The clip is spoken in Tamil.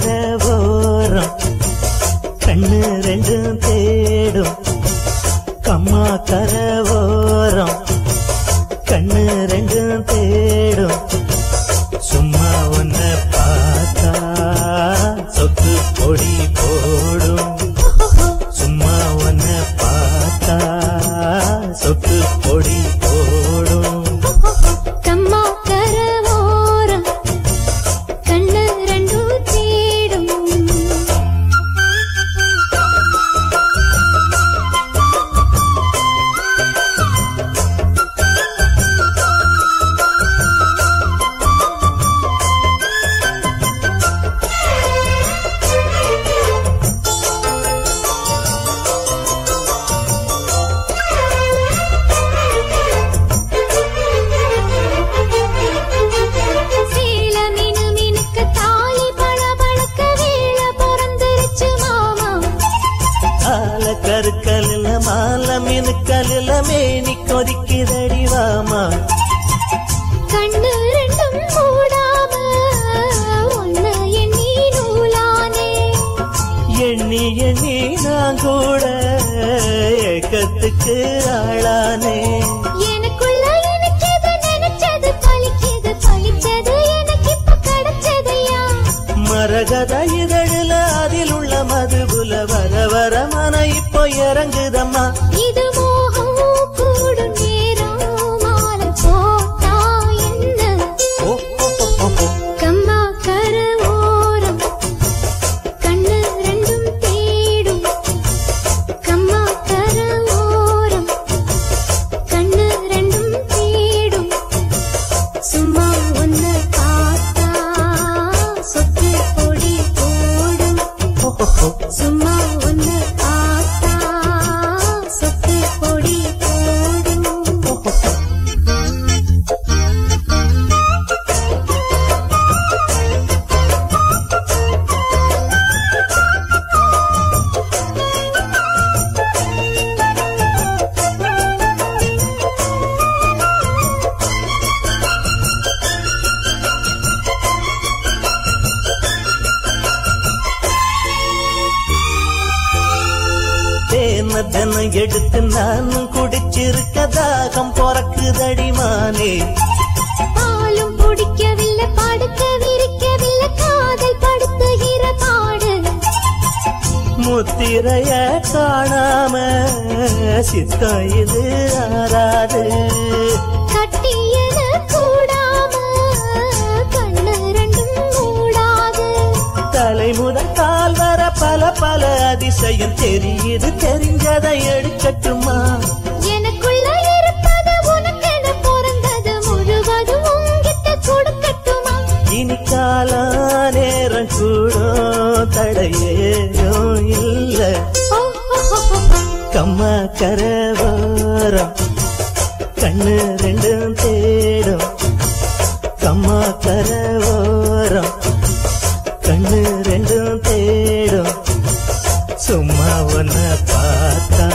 கரவோரம் கண்ணு ரெண்டும் தேடும் கம்மா கரவோரம் கண்ணு ரெண்டும் தேடும் சும்மா ஒன்ன பார்த்தா சொத்து பொடி போடும் சும்மா ஒன்ன பார்த்தா சொத்து பொடி போடும் கம்மா கரவோரம் கண்ணு ரெண்டும் தேடும் கருக்கல்ல மாலை மினுக்கல்ல மேனி கொதிக்குதடி வாமா கண்ணு ரெண்டும் மூடாம ஒன்ன எண்ணி நூலானே எண்ணி எண்ணி நான் கூட ஏக்கத்துக்கு ஆளானே எனக்குள்ள எனக்கு எது நினைச்சது பழிச்சது பழிச்சது எனக்கு இப்ப கிடைச்சதையா மரகத இதழில அதில் உள்ள மதுபுல வர வர மன இப்போ இறங்குதம்மா இது மோகம் கூடும் நேரம் மாலை போட்டா என்ன கம்மா கரவோரம் கண்ணு ரெண்டும் தேடும் கம்மா கரவோரம் கண்ணு ரெண்டும் தேடும் சும்மா ஒன்னு பார்த்தா சொத்து பொடி போடும் சும்மா ஒன்னு பார்த்தா சொத்து பொடி போடும் தேன எடுத்து நானும் குடிச்சிருக்க தாகம் பொறக்குதடி மானே பாலும் பிடிக்கவில்லை படுக்க விரிக்கவில்லை காதல் படுத்துகிற பாடு முத்திரைய காணாம சித்தம் இது ஆறாது கட்டியது கூடாம கண்ணு ரெண்டும் மூடாது தலை முதல் கால் வர பல பல அதிசயம் தெரியுது தெரிஞ்சதை எடுக்கட்டுமா எனக்குள்ள இருப்பது உனக்கென பிறந்தது முழுவதும் உங்கிட்ட கொடுக்கட்டுமா இனி கால நேரம் கூடும் தடையேயோ இல்ல கம்மா கரவோரம் கண்ணு ரெண்டும் தேடும் கம்மா கரவோரம் கண்ணு ரெண்டும் தேடும் சும்மா ஒன்ன பார்த்தா